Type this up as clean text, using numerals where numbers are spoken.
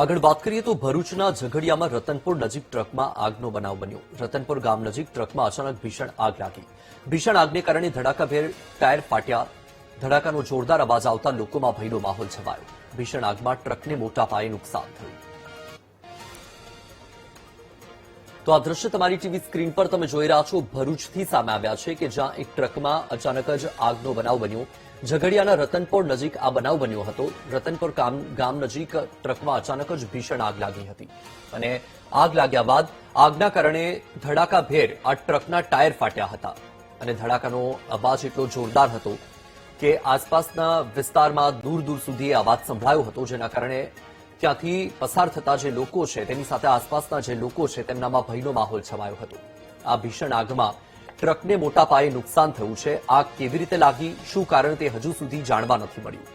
આગળ વાત કરીએ તો ભરૂચના ઝઘડિયામાં રતનપુર નજીક ટ્રકમાં આગનો બનાવ બન્યો। રતનપુર ગામ નજીક ટ્રકમાં અચાનક ભીષણ આગ લાગી। ભીષણ આગને કારણે ધડાકાભેર ટાયર ફાટ્યા। ધડાકાનો જોરદાર અવાજ આવતા લોકોમાં ભયનો માહોલ છવાયો। ભીષણ આગમાં ટ્રકને મોટા પાયે નુકસાન થયું। તો આ દ્રશ્ય તમારી ટીવી સ્ક્રીન પર તમે જોઈ રહ્યા છો। ભરૂચથી સામે આવ્યા છે કે જ્યાં એક ટ્રકમાં અચાનક જ આગનો બનાવ બન્યો। ઝઘડિયાના રતનપુર નજીક આ બનાવ બન્યો હતો। રતનપુર ગામ નજીક ટ્રકમાં અચાનક જ ભીષણ આગ લાગી હતી અને આગ લાગ્યા બાદ આગના કારણે ધડાકાભેર આ ટ્રકના ટાયર ફાટ્યા હતા અને ધડાકાનો અવાજ એટલો જોરદાર હતો કે આસપાસના વિસ્તારમાં દૂર દૂર સુધી અવાજ સંભળાયો હતો, જેના કારણે ત્યાંથી પસાર થતા જે લોકો છે તેની સાથે આસપાસના જે લોકો છે તેમનામાં ભયનો માહોલ છવાયો હતો। આ ભીષણ આગમાં ટ્રકને મોટા પાયે નુકસાન થયું છે। આગ કેવી રીતે લાગી, શું કારણ તે હજુ સુધી જાણવા નથી મળ્યું।